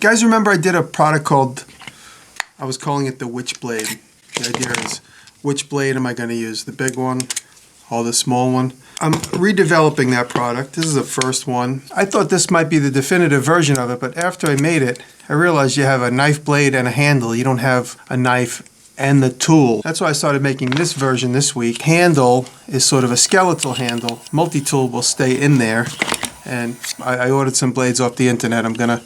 Guys, remember I did a product called, I was calling it the Witchblade. The idea is, which blade am I going to use? The big one or the small one? I'm redeveloping that product. This is the first one. I thought this might be the definitive version of it, but after I made it, I realized you have a knife blade and a handle. You don't have a knife and the tool. That's why I started making this version this week. Handle is sort of a skeletal handle. Multi-tool will stay in there. And I ordered some blades off the internet. I'm gonna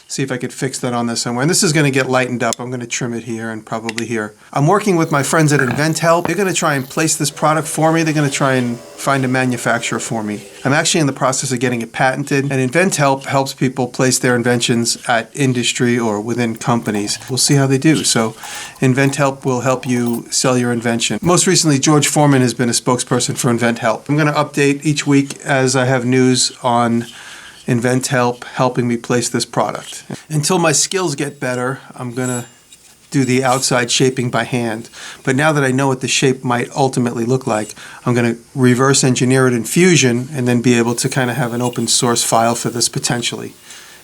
see if I could fix that on this somewhere. And this is gonna get lightened up. I'm gonna trim it here and probably here. I'm working with my friends at InventHelp. They're gonna try and place this product for me. They're gonna try and find a manufacturer for me. I'm actually in the process of getting it patented, and InventHelp helps people place their inventions at industry or within companies. We'll see how they do. So InventHelp will help you sell your invention. Most recently, George Foreman has been a spokesperson for InventHelp. I'm gonna update each week as I have news on InventHelp helping me place this product. Until my skills get better, I'm gonna do the outside shaping by hand. But now that I know what the shape might ultimately look like, I'm gonna reverse engineer it in Fusion and then be able to kind of have an open source file for this potentially.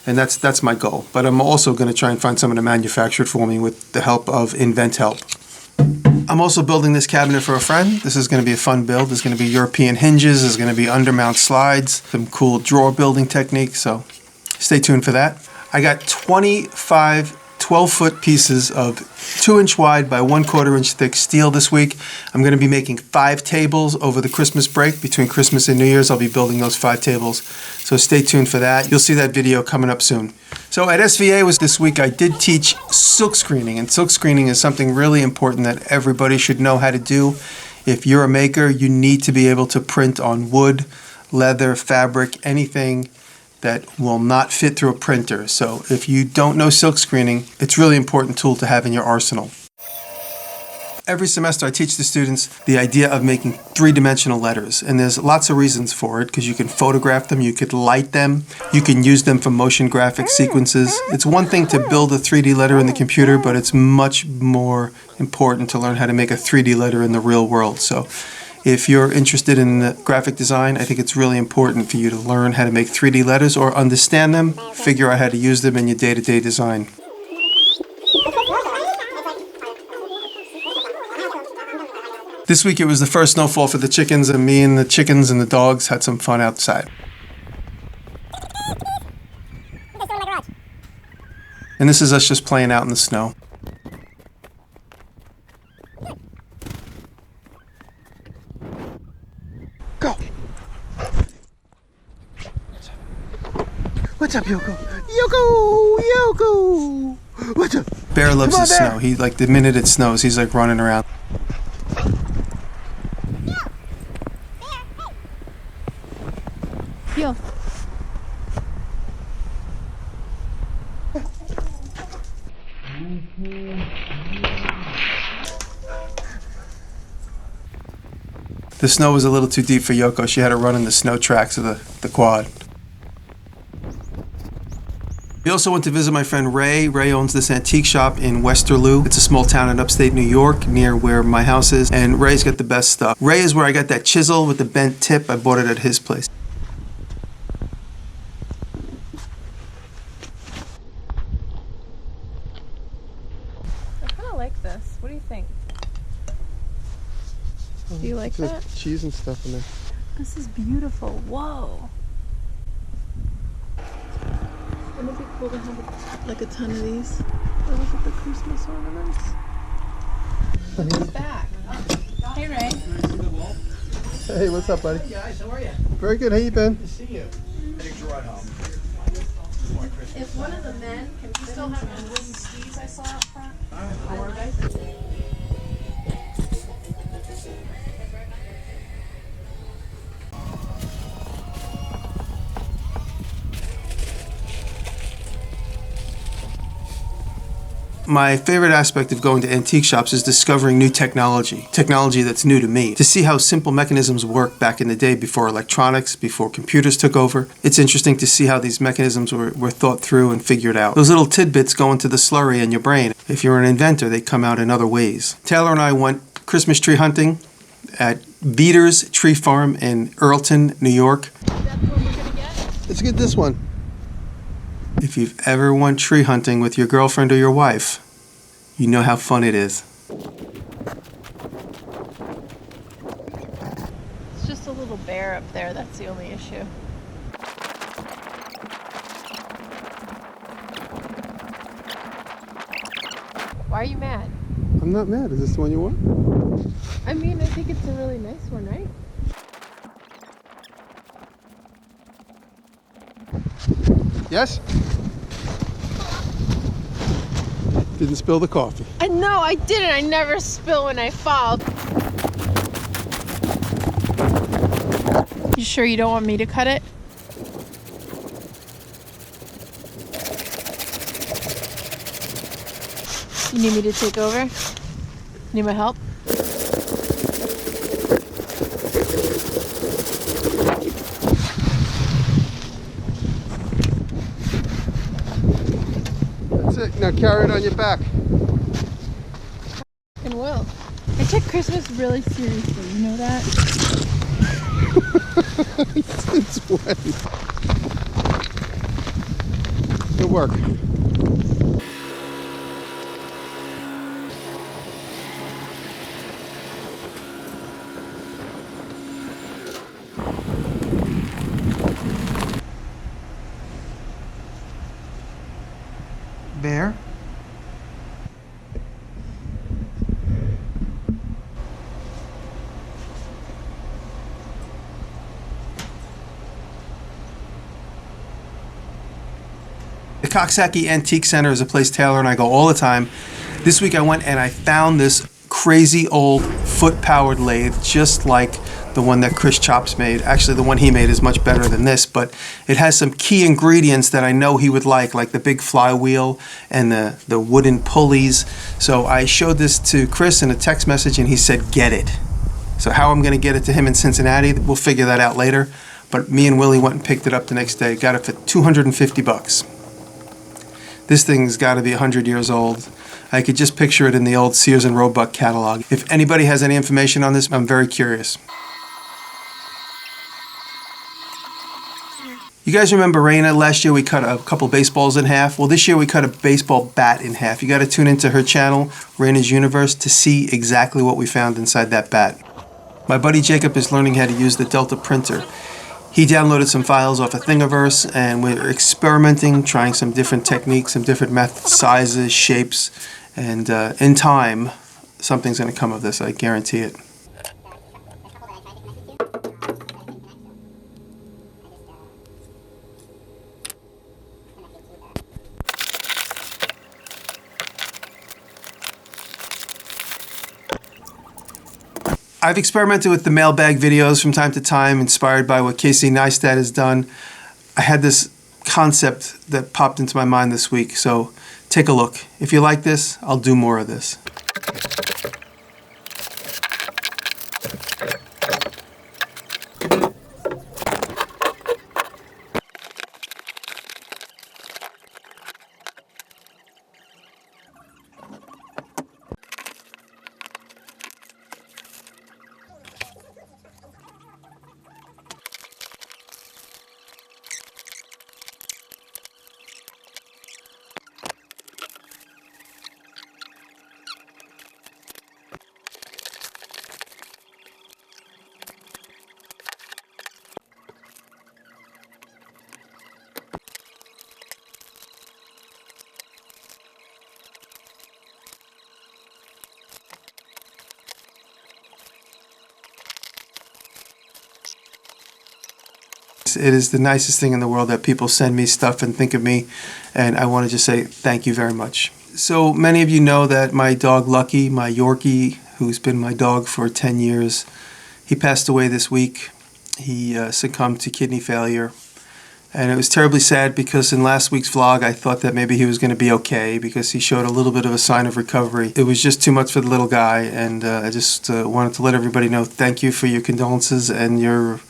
And that's my goal. But I'm also gonna try and find someone to manufacture it for me with the help of InventHelp. I'm also building this cabinet for a friend. This is going to be a fun build. There's going to be European hinges. There's going to be undermount slides, some cool drawer building techniques. So stay tuned for that. I got 25 12-foot pieces of 2-inch wide by 1/4 inch thick steel this week. I'm going to be making 5 tables over the Christmas break. Between Christmas and New Year's, I'll be building those 5 tables. So stay tuned for that. You'll see that video coming up soon. So at SVA this week, I did teach silk screening, and silk screening is something really important that everybody should know how to do. If you're a maker, you need to be able to print on wood, leather, fabric, anything that will not fit through a printer. So if you don't know silk screening, it's a really important tool to have in your arsenal. Every semester I teach the students the idea of making 3-dimensional letters, and there's lots of reasons for it, because you can photograph them, you could light them, you can use them for motion graphic sequences. It's one thing to build a 3D letter in the computer, but it's much more important to learn how to make a 3D letter in the real world. So if you're interested in graphic design, I think it's really important for you to learn how to make 3D letters or understand them, figure out how to use them in your day-to-day design. This week it was the first snowfall for the chickens, and me and the chickens and the dogs had some fun outside. And this is us just playing out in the snow. Go! What's up, Yoko? Yoko! Yoko! What's up? Bear loves the snow. He, like, the minute it snows, he's like running around. Yo. The snow was a little too deep for Yoko. She had to run in the snow tracks of the quad. We also went to visit my friend Ray. Ray owns this antique shop in Westerlo. It's a small town in upstate New York, near where my house is, and Ray's got the best stuff. Ray is where I got that chisel with the bent tip. I bought it at his place. I kind of like this. What do you think? Do you like that? Cheese and stuff in there. This is beautiful. Whoa. Wouldn't it be cool to have like a ton of these? Look at the Christmas ornaments. He's back. Hey, Ray. Hey, what's up, buddy? Hey guys, how are you? Very good. How you been? Good to see you. Heading to run home. If one of the men can still have the wooden skis I saw out front. My favorite aspect of going to antique shops is discovering new technology that's new to me. To see how simple mechanisms work back in the day before electronics, before computers took over. It's interesting to see how these mechanisms were thought through and figured out. Those little tidbits go into the slurry in your brain. If you're an inventor, they come out in other ways. Taylor and I went Christmas tree hunting at Veter's Tree Farm in Earlton, New York. That's what we're gonna get? Let's get this one. If you've ever went tree hunting with your girlfriend or your wife, you know how fun it is. It's just a little bear up there, that's the only issue. Why are you mad? I'm not mad. Is this the one you want? I mean, I think it's a really nice one, right? Yes? Didn't spill the coffee. No, I didn't. I never spill when I fall. You sure you don't want me to cut it? You need me to take over? Need my help? That's it. Now carry it on your back. And will. I take Christmas really seriously, you know that? It's wet. Good work. Bear? The Coxsackie Antique Center is a place Taylor and I go all the time. This week I went and I found this crazy old foot-powered lathe, just like the one that Chris Chops made. Actually, the one he made is much better than this, but it has some key ingredients that I know he would like the big flywheel and the wooden pulleys. So I showed this to Chris in a text message and he said, get it. So how I'm gonna get it to him in Cincinnati, we'll figure that out later. But me and Willie went and picked it up the next day, got it for 250 bucks. This thing's gotta be 100 years old. I could just picture it in the old Sears and Roebuck catalog. If anybody has any information on this, I'm very curious. You guys remember Raina? Last year we cut a couple baseballs in half. Well, this year we cut a baseball bat in half. You got to tune into her channel, Raina's Universe, to see exactly what we found inside that bat. My buddy Jacob is learning how to use the Delta printer. He downloaded some files off of Thingiverse, and we're experimenting, trying some different techniques, some different methods, sizes, shapes, and in time, something's going to come of this, I guarantee it. I've experimented with the Mailbag videos from time to time, inspired by what Casey Neistat has done. I had this concept that popped into my mind this week, so take a look. If you like this, I'll do more of this. It is the nicest thing in the world that people send me stuff and think of me, and I want to just say thank you very much. So many of you know that my dog Lucky, my Yorkie, who's been my dog for 10 years, he passed away this week. He succumbed to kidney failure, and it was terribly sad because in last week's vlog I thought that maybe he was going to be okay because he showed a little bit of a sign of recovery. It was just too much for the little guy, and I just wanted to let everybody know thank you for your condolences and your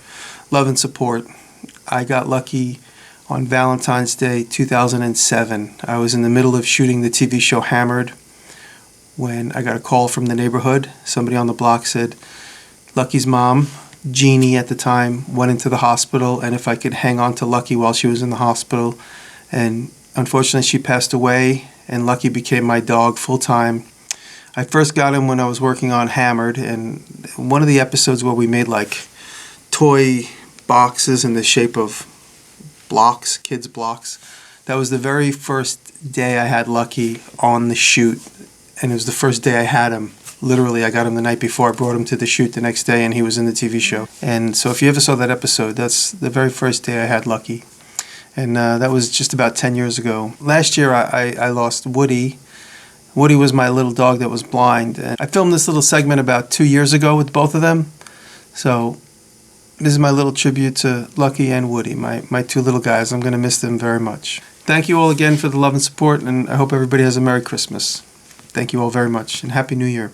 love and support. I got lucky on Valentine's Day 2007. I was in the middle of shooting the TV show Hammered when I got a call from the neighborhood. Somebody on the block said Lucky's mom, Jeannie at the time, went into the hospital, and if I could hang on to Lucky while she was in the hospital. And unfortunately, she passed away, and Lucky became my dog full time. I first got him when I was working on Hammered, and one of the episodes where we made like toy boxes in the shape of blocks, kids' blocks. That was the very first day I had Lucky on the shoot, and it was the first day I had him. Literally, I got him the night before. I brought him to the shoot the next day, and he was in the TV show. And so if you ever saw that episode, that's the very first day I had Lucky. And that was just about 10 years ago. Last year, I lost Woody. Woody was my little dog that was blind. And I filmed this little segment about 2 years ago with both of them. So this is my little tribute to Lucky and Woody, my two little guys. I'm going to miss them very much. Thank you all again for the love and support, and I hope everybody has a Merry Christmas. Thank you all very much, and Happy New Year.